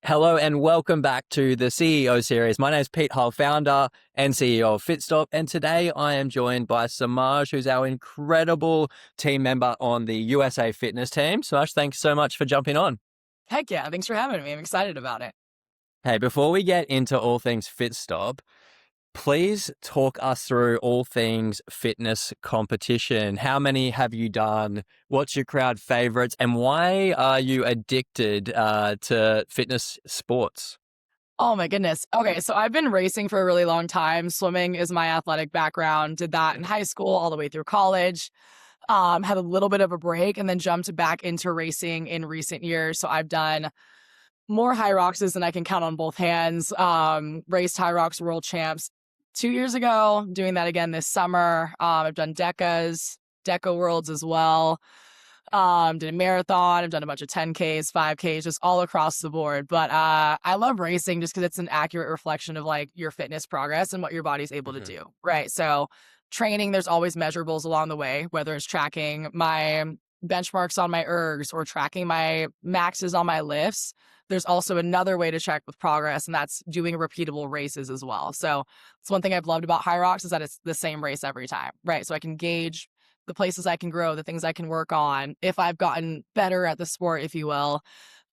Hello and welcome back to the CEO Series. My name is Pete Hull, founder and CEO of Fitstop, and today I am joined by Semaj, who's our incredible team member on the USA fitness team. Semaj, thanks so much for jumping on. Heck yeah, thanks for having me. I'm excited about it. Hey, before we get into all things Fitstop, please talk us through all things fitness competition. How many have you done? What's your crowd favorites? And why are you addicted to fitness sports? Oh my goodness. Okay, so I've been racing for a really long time. Swimming is my athletic background. Did that in high school all the way through college. Had a little bit of a break and then jumped back into racing in recent years. So I've done more HYROXs than I can count on both hands. Raced HYROX world champs 2 years ago, doing that again this summer. I've done Deca Worlds as well. Did a marathon. I've done a bunch of 10Ks, 5Ks, just all across the board. But I love racing just because it's an accurate reflection of like your fitness progress and what your body's able to do. Right. So training, there's always measurables along the way, whether it's tracking my benchmarks on my ergs or tracking my maxes on my lifts. There's also another way to check with progress, and that's doing repeatable races as well. So it's one thing I've loved about HYROX is that it's the same race every time, right? So I can gauge the places I can grow, the things I can work on, if I've gotten better at the sport, if you will.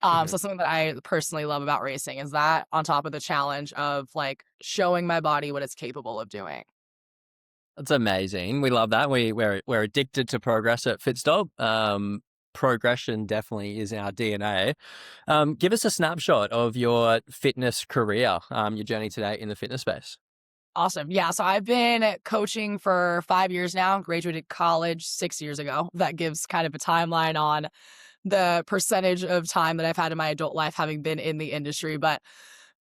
So something that I personally love about racing is that on top of the challenge of like showing my body what it's capable of doing. That's amazing. We love that. We're addicted to progress at Fitstop. Progression definitely is in our DNA. Give us a snapshot of your fitness career, your journey today in the fitness space. Awesome. Yeah. So I've been coaching for 5 years now, graduated college 6 years ago. That gives kind of a timeline on the percentage of time that I've had in my adult life having been in the industry, but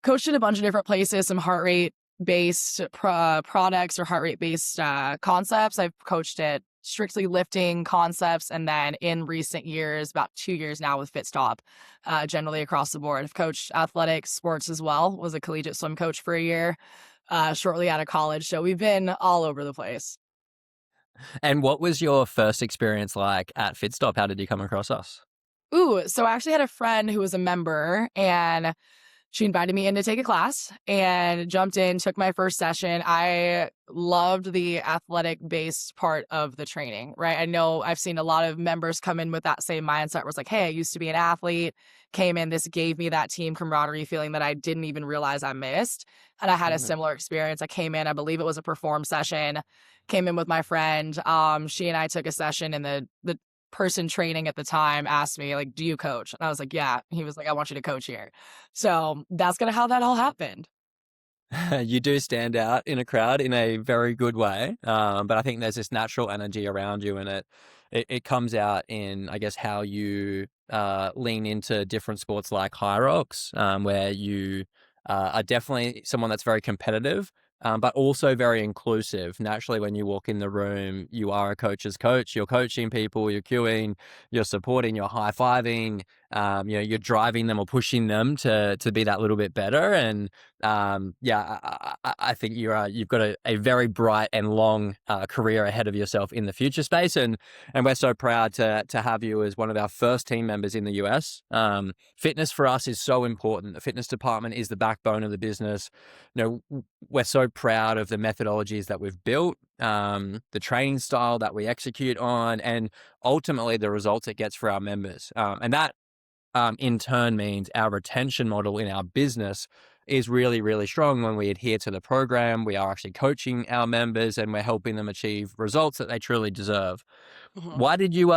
coached in a bunch of different places, some heart rate based products or heart rate based concepts. I've coached at strictly lifting concepts. And then in recent years, about 2 years now with Fitstop, generally across the board. I've coached athletic sports as well, was a collegiate swim coach for a year. Shortly out of college. So we've been all over the place. And what was your first experience like at Fitstop? How did you come across us? Ooh, so I actually had a friend who was a member and she invited me in to take a class and jumped in, took my first session. I loved the athletic based part of the training, right? I know I've seen a lot of members come in with that same mindset where it's like, hey, I used to be an athlete, came in, this gave me that team camaraderie feeling that I didn't even realize I missed. And I had a similar experience. I came in, I believe it was a perform session, came in with my friend. She and I took a session and the person training at the time asked me like, do you coach? And I was like, yeah. He was like, I want you to coach here. So that's kind of how that all happened. You do stand out in a crowd in a very good way, but I think there's this natural energy around you, and it comes out in, I guess, how you lean into different sports like HYROX, where you are definitely someone that's very competitive, but also very inclusive. Naturally, when you walk in the room, you are a coach's coach. You're coaching people, you're cueing, you're supporting, you're high-fiving, you're driving them or pushing them to be that little bit better. And I think you've got a very bright and long career ahead of yourself in the future space, and we're so proud to have you as one of our first team members in the US. Fitness for us is so important. The fitness department is the backbone of the business. We're so proud of the methodologies that we've built, the training style that we execute on, and ultimately the results it gets for our members. And that in turn means our retention model in our business is really, really strong. When we adhere to the program, we are actually coaching our members and we're helping them achieve results that they truly deserve. Mhm. Why did you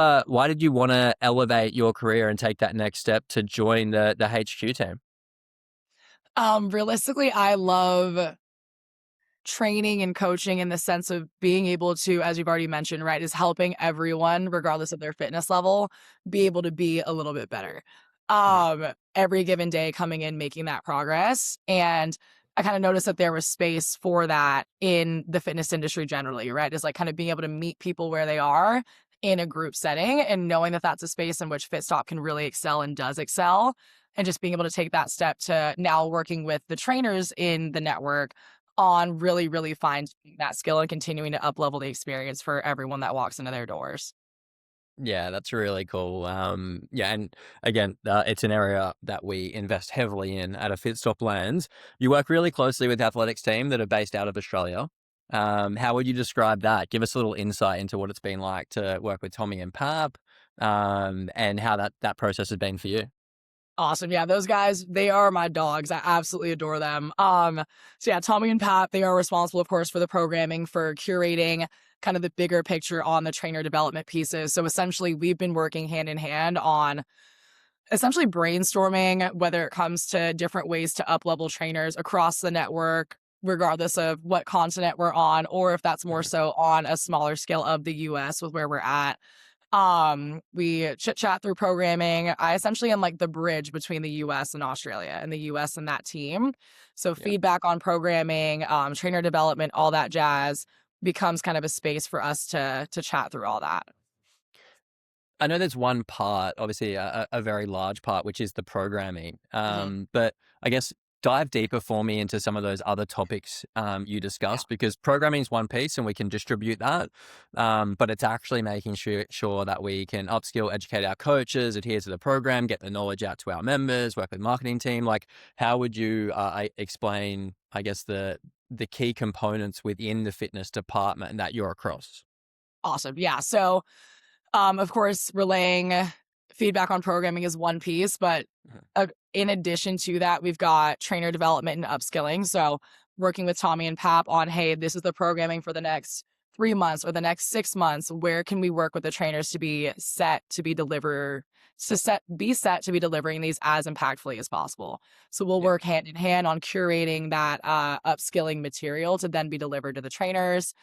want to elevate your career and take that next step to join the HQ team? Realistically, I love training and coaching in the sense of being able to, as you've already mentioned, right, is helping everyone, regardless of their fitness level, be able to be a little bit better. Every given day coming in, making that progress. And I kind of noticed that there was space for that in the fitness industry generally, right? Is like kind of being able to meet people where they are in a group setting and knowing that that's a space in which Fitstop can really excel and does excel. And just being able to take that step to now working with the trainers in the network on really, really fine that skill and continuing to up level the experience for everyone that walks into their doors. Yeah, that's really cool. Yeah, and again, it's an area that we invest heavily in at a Fitstop Lands. You work really closely with athletics team that are based out of Australia. How would you describe that? Give us a little insight into what it's been like to work with Tommy and Pap, and how that process has been for you. Awesome. Yeah, those guys, they are my dogs. I absolutely adore them. So yeah, Tommy and Pat, they are responsible, of course, for the programming, for curating kind of the bigger picture on the trainer development pieces. So essentially, we've been working hand in hand on essentially brainstorming whether it comes to different ways to up level trainers across the network, regardless of what continent we're on, or if that's more Mhm. so on a smaller scale of the US with where we're at. We chit chat through programming. I essentially am like the bridge between the US and Australia and the US and that team. So Yeah. feedback on programming, trainer development, all that jazz becomes kind of a space for us to chat through all that. I know there's one part, obviously a very large part, which is the programming. Mhm. But I guess dive deeper for me into some of those other topics you Yeah. discussed, because programming is one piece and we can distribute that. But it's actually making sure that we can upskill, educate our coaches, adhere to the program, get the knowledge out to our members, work with marketing team. Like, how would you explain, I guess, the key components within the fitness department that you're across? Awesome. Yeah. So of course, relaying feedback on programming is one piece, but Mhm. in addition to that, we've got trainer development and upskilling. So, working with Tommy and Pap on, hey, this is the programming for the next 3 months or the next 6 months. Where can we work with the trainers to be set to be deliver to set be set to be delivering these as impactfully as possible? So we'll Yeah. work hand in hand on curating that upskilling material to then be delivered to the trainers.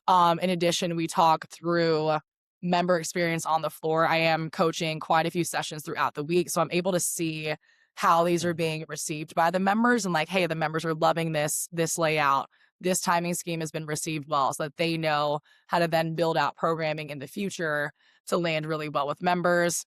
In addition, we talk through member experience on the floor. I am coaching quite a few sessions throughout the week, so I'm able to see how these are Mhm. being received by the members and like, hey, the members are loving this layout. This timing scheme has been received well, so that they know how to then build out programming in the future to land really well with members.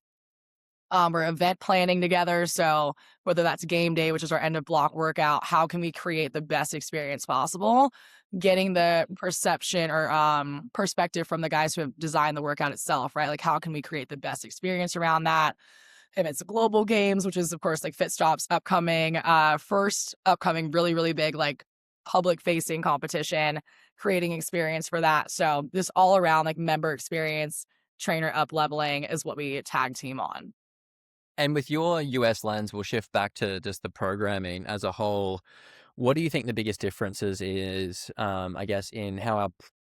We're event planning together. So whether that's game day, which is our end of block workout, how can we create the best experience possible? Getting the perception or perspective from the guys who have designed the workout itself, right? Like how can we create the best experience around that? If it's global games, which is of course like Fitstop's upcoming, first upcoming really, really big like public facing competition, creating experience for that. So this all around like member experience, trainer up leveling is what we tag team on. And with your US lens, we'll shift back to just the programming as a whole. What do you think the biggest differences is, I guess, in how our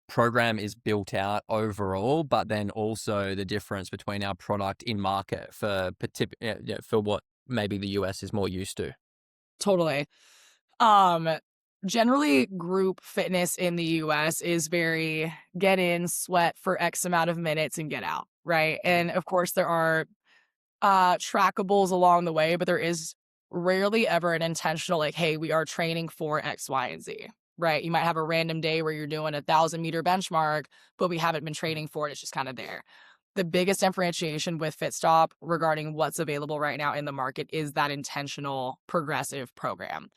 program is built out overall, but then also the difference between our product in market for yeah, for what maybe the US is more used to? Totally. Um, Generally, group fitness in the US is very get in, sweat for X amount of minutes, and get out, right? Mhm. And of course, there are trackables along the way, but there is rarely ever an intentional, like, hey, we are training for X, Y, and Z, right? You might have a random day where you're doing 1,000 meter benchmark, but we haven't been Mhm. training for it. It's just kind of there. The biggest differentiation with Fitstop regarding what's available right now in the market is that intentional progressive program,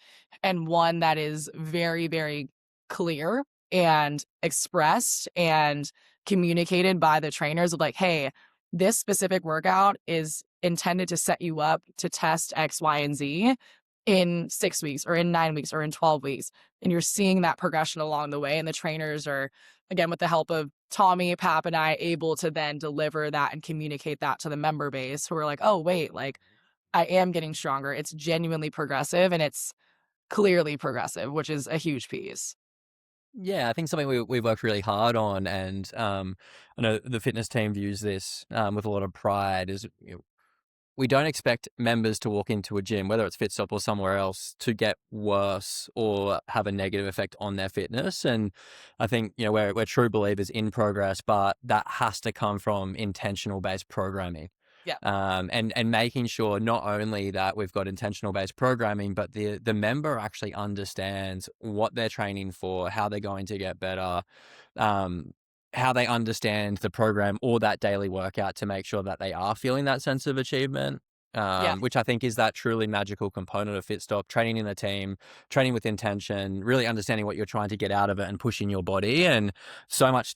and one that is very, very clear and expressed and communicated by the trainers of like, hey, this specific workout is intended to set you up to test X, Y, and Z in 6 weeks or in 9 weeks or in 12 weeks. And you're seeing that progression along the way. And the trainers are, again, with the help of Tommy, Pap, and I, able to then deliver that and communicate that to the member base who are like, oh, wait, like I am getting stronger. It's genuinely progressive and it's clearly progressive, which is a huge piece. Yeah, I think something we've worked really hard on, and I know the fitness team views this with a lot of pride. Is we don't expect members to walk into a gym, whether it's Fitstop or somewhere else, to get worse or have a negative effect on their fitness. And I think, we're true believers in progress, but that has to come from intentional based programming. Yeah. And making sure not only that we've got intentional based programming, but the member actually understands what they're training for, how they're going to get better, um, how they understand the program or that daily workout to make sure that they are feeling that sense of achievement, Yeah. which I think is that truly magical component of Fitstop, training in a team, training with intention, really understanding what you're trying to get out of it and pushing your body, and so much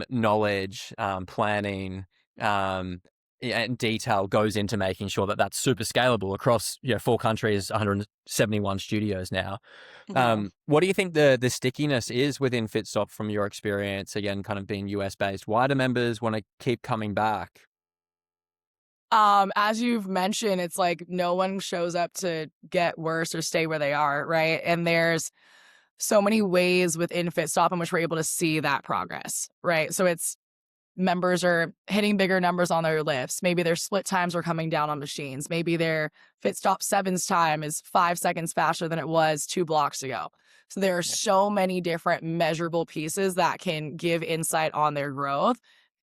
knowledge, planning, and detail goes into making sure that that's super scalable across 4 countries, 171 studios now. Mhm. What do you think the stickiness is within Fitstop from your experience? Again, kind of being US based. Why do members want to keep coming back? As you've mentioned, it's like no one shows up to get worse or stay where they are, right? And there's so many ways within Fitstop in which we're able to see that progress, right? So it's members are hitting bigger numbers on their lifts. Maybe their split times are coming down on machines. Maybe their Fitstop sevens time is 5 seconds faster than it was 2 blocks ago. So there are Yeah. so many different measurable pieces that can give insight on their growth.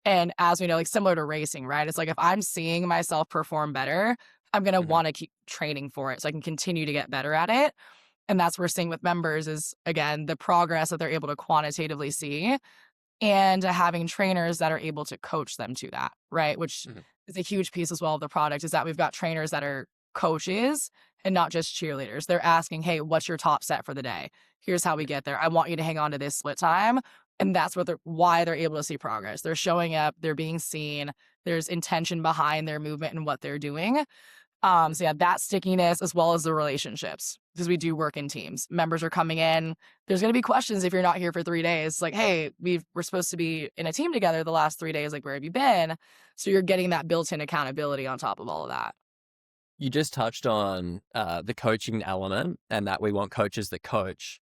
And as we know, like similar to racing, right? It's like if I'm seeing myself perform better, I'm going to Mhm. want to keep training for it so I can continue to get better at it. And that's what we're seeing with members is, again, the progress that they're able to quantitatively see and having trainers that are able to coach them to that, right? Which Mhm. is a huge piece as well of the product is that we've got trainers that are coaches and not just cheerleaders. They're asking, hey, what's your top set for the day? Here's how we get there. I want you to hang on to this split time. And that's what why they're able to see progress. They're showing up, they're being seen, there's intention behind their movement and what they're doing. So yeah, that stickiness as well as the relationships because we do work in teams. Members are coming in. There's going to be questions if you're not here for 3 days. Like, hey, we're supposed to be in a team together the last 3 days. Like, where have you been? So you're getting that built-in accountability on top of all of that. You just touched on the coaching element and that we want coaches that coach.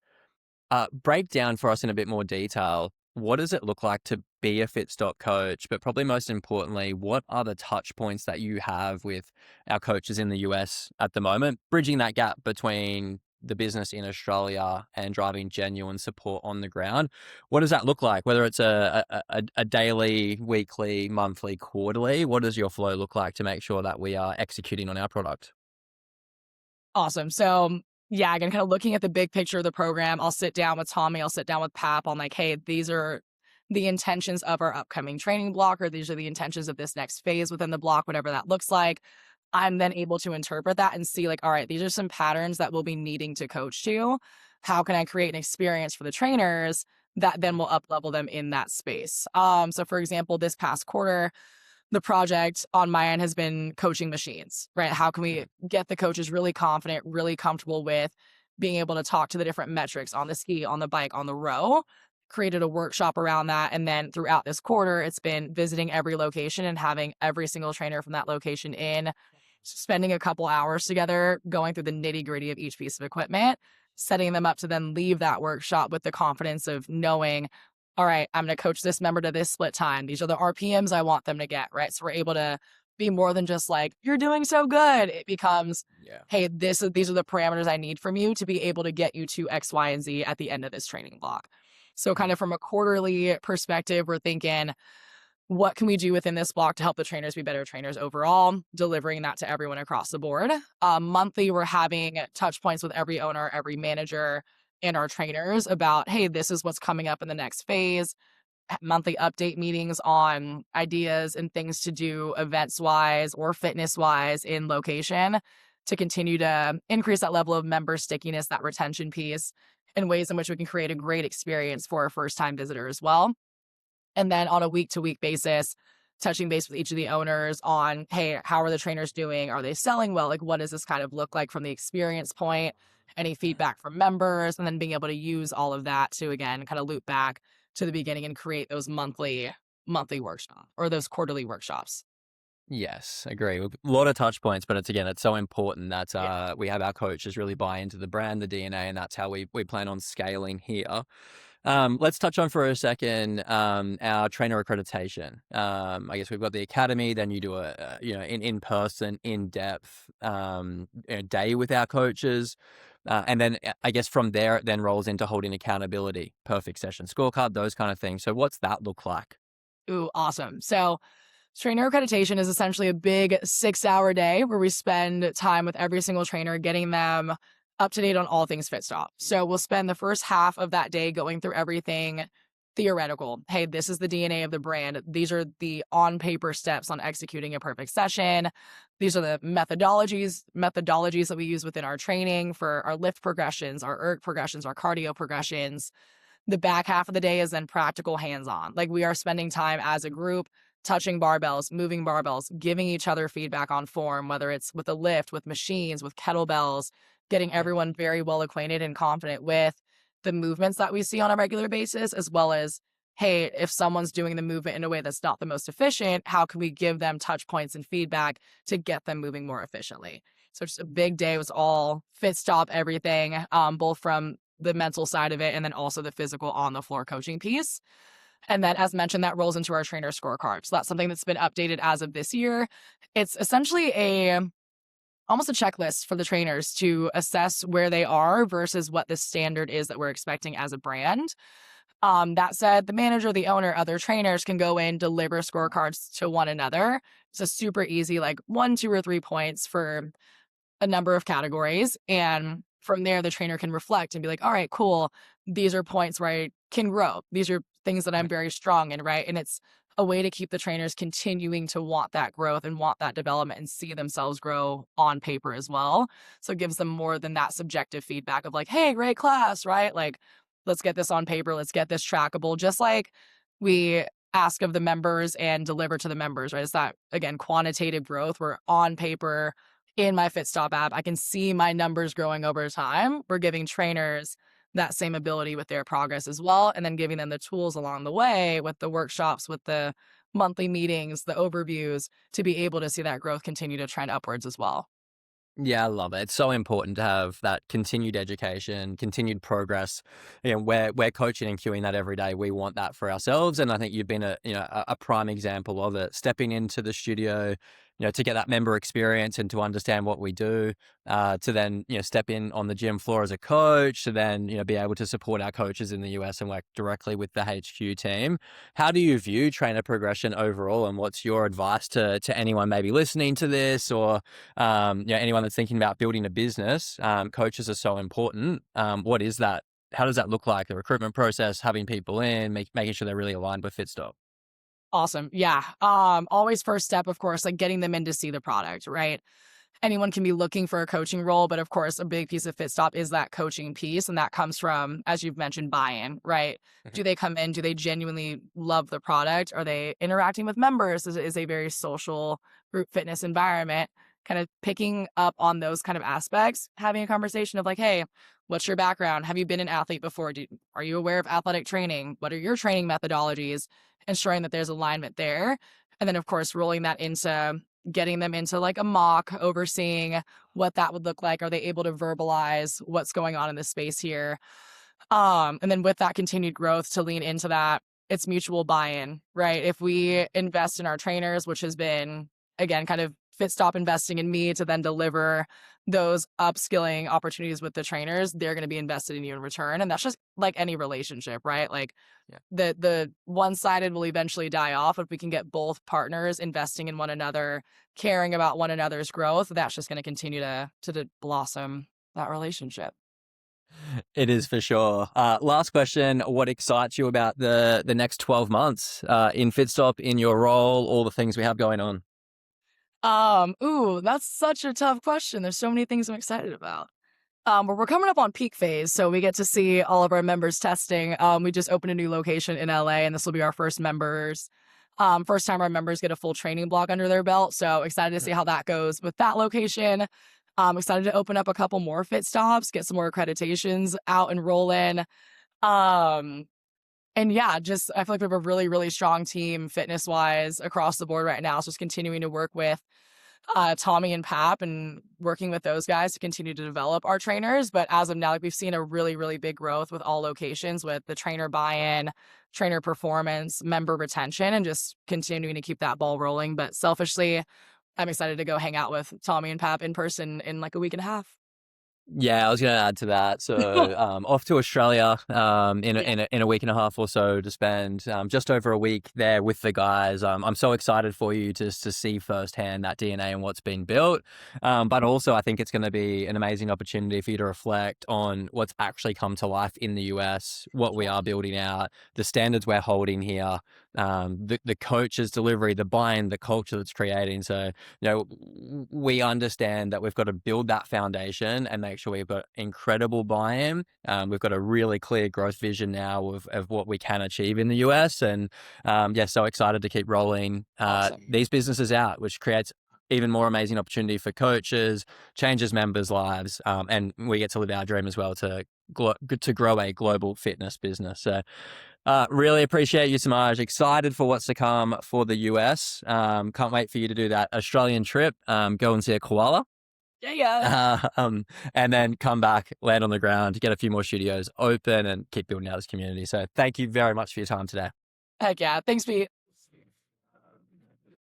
Break down for us in a bit more detail. What does it look like to be a Fitstop coach? But probably most importantly, what are the touch points that you have with our coaches in the US at the moment, bridging that gap between the business in Australia and driving genuine support on the ground? What does that look like? Whether it's a daily, weekly, monthly, quarterly, what does your flow look like to make sure that we are executing on our product? Awesome. So yeah, again, kind of looking at the big picture of the program, I'll sit down with Tommy, I'll sit down with Pap on like, hey, these are the intentions of our upcoming training block, or these are the intentions of this next phase within the block, whatever that looks like. I'm then able to interpret that and see like, all right, these are some patterns that we'll be needing to coach to. How can I create an experience for the trainers that then will up level them in that space? So for example, this past quarter, the project on my end has been coaching machines, right? How can we Mhm. get the coaches really confident, really comfortable with being able to talk to the different metrics on the ski, on the bike, on the row? Created a workshop around that. And then throughout this quarter, it's been visiting every location and having every single trainer from that location in, spending a couple hours together, going through the nitty gritty of each piece of equipment, setting them up to then leave that workshop with the confidence of knowing, all right, I'm going to coach this member to this split time. These are the RPMs I want them to get, right? So we're able to be more than just like, you're doing so good. It becomes, Yeah. hey, these are the parameters I need from you to be able to get you to X, Y, and Z at the end of this training block. So kind Mhm. of from a quarterly perspective, we're thinking, what can we do within this block to help the trainers be better trainers overall, delivering that to everyone across the board. Monthly, we're having touch points with every owner, every manager, and our trainers about, hey, this is what's coming up in the next phase. Monthly update meetings on ideas and things to do events wise or fitness wise in location to continue to increase that level of member stickiness, that retention piece, in ways in which we can create a great experience for a first time visitor as well. And then on a week to week basis, touching base with each of the owners on, hey, how are the trainers doing? Are they selling well? Like, what does this kind of look like from the experience point? Any feedback from members? And then being able to use all of that to, again, kind of loop back to the beginning and create those monthly workshops or those quarterly workshops. Yes, agree. A lot of touch points, but it's so important that Yeah. we have our coaches really buy into the brand, the DNA, and that's how we plan on scaling here. Let's touch on for a second our trainer accreditation. I guess we've got the academy, then you do in person, in depth day with our coaches, and then I guess from there it then rolls into holding accountability, perfect session scorecard, those kind of things. So what's that look like? Ooh, awesome. So trainer accreditation is essentially a big 6 hour day where we spend time with every single trainer, getting them up to date on all things Fitstop. So we'll spend the first half of that day going through everything theoretical. Hey, this is the DNA of the brand. These are the on paper steps on executing a perfect session. These are the methodologies that we use within our training for our lift progressions, our erg progressions, our cardio progressions. The back half of the day is then practical hands on. Like we are spending time as a group touching barbells, moving barbells, giving each other feedback on form, whether it's with a lift, with machines, with kettlebells, getting everyone very well acquainted and confident with the movements that we see on a regular basis, as well as, hey, if someone's doing the movement in a way that's not the most efficient, how can we give them touch points and feedback to get them moving more efficiently? So just a big day. It was all Fitstop, everything, both from the mental side of it and then also the physical on the floor coaching piece. And then, as mentioned, that rolls into our trainer scorecard. So that's something that's been updated as of this year. It's essentially almost a checklist for the trainers to assess where they are versus what the standard is that we're expecting as a brand. That said, the manager, the owner, other trainers can go in, deliver scorecards to one another. It's a super easy, like 1, 2, or 3 points for a number of categories. And from there, the trainer can reflect and be like, all right, cool. These are points where I can grow. These are things that I'm very strong in, right? And it's a way to keep the trainers continuing to want that growth and want that development and see themselves grow on paper as well. So it gives them more than that subjective feedback of like, hey, great class, right? Like, let's get this on paper. Let's get this trackable, just like we ask of the members and deliver to the members, right? It's that, again, quantitative growth where on paper in my Fitstop app, I can see my numbers growing over time. We're giving trainers that same ability with their progress as well, and then giving them the tools along the way with the workshops, with the monthly meetings, the overviews to be able to see that growth continue to trend upwards as well. Yeah, I love it. It's so important to have that continued education, continued progress. We're coaching and queuing that every day. We want that for ourselves, and I think you've been a prime example of it. Stepping into the studio, to get that member experience and to understand what we do, to then step in on the gym floor as a coach, to then be able to support our coaches in the US and work directly with the HQ team. How do you view trainer progression overall, and what's your advice to anyone maybe listening to this, or anyone that's thinking about building a business? Coaches are so important. What is that? How does that look like? The recruitment process, having people in, making sure they're really aligned with Fitstop. Awesome. Yeah. Always first step, of course, like getting them in to see the product, right? Anyone can be looking for a coaching role, but of course, a big piece of Fitstop is that coaching piece. And that comes from, as you've mentioned, buy-in, right? Do they come in? Do they genuinely love the product? Are they interacting with members? Is a very social group fitness environment. Kind of picking up on those kind of aspects, having a conversation of like, hey, what's your background? Have you been an athlete before? Are you aware of athletic training? What are your training methodologies? Ensuring that there's alignment there. And then, of course, rolling that into getting them into like a mock, overseeing what that would look like. Are they able to verbalize what's going on in the space here? And then with that continued growth to lean into that, it's mutual buy-in, right? If we invest in our trainers, which has been, again, kind of Fitstop investing in me to then deliver those upskilling opportunities with the trainers, they're going to be invested in you in return. And that's just like any relationship, right? Like the one-sided will eventually die off. If we can get both partners investing in one another, caring about one another's growth, that's just going to continue to blossom that relationship. It is for sure. Last question. What excites you about the next 12 months in Fitstop, in your role, all the things we have going on? That's such a tough question. There's so many things I'm excited about. But we're coming up on peak phase, so we get to see all of our members testing. We just opened a new location in LA, and this will be our first first time our members get a full training block under their belt. So excited to see how that goes with that location. Excited to open up a couple more Fitstops, get some more accreditations out and rolling. And yeah, just I feel like we have a really, really strong team fitness wise across the board right now. So just continuing to work with Tommy and Pap and working with those guys to continue to develop our trainers. But as of now, like we've seen a really, really big growth with all locations with the trainer buy-in, trainer performance, member retention, and just continuing to keep that ball rolling. But selfishly, I'm excited to go hang out with Tommy and Pap in person in like a week and a half. Yeah, I was going to add to that. So off to Australia in a week and a half or so to spend just over a week there with the guys. I'm so excited for you to see firsthand that DNA and what's been built. But also I think it's going to be an amazing opportunity for you to reflect on what's actually come to life in the US, what we are building out, the standards we're holding here, the coach's delivery, the buy-in, the culture that's creating. So, we understand that we've got to build that foundation and make sure we've got incredible buy-in. We've got a really clear growth vision now of what we can achieve in the US. And so excited to keep rolling these businesses out, which creates even more amazing opportunity for coaches, changes members' lives, and we get to live our dream as well to grow a global fitness business. So really appreciate you, Semaj. Excited for what's to come for the US. Can't wait for you to do that Australian trip, go and see a koala. Yeah. And then come back, land on the ground, get a few more studios open and keep building out this community. So thank you very much for your time today. Heck yeah. Thanks, Pete.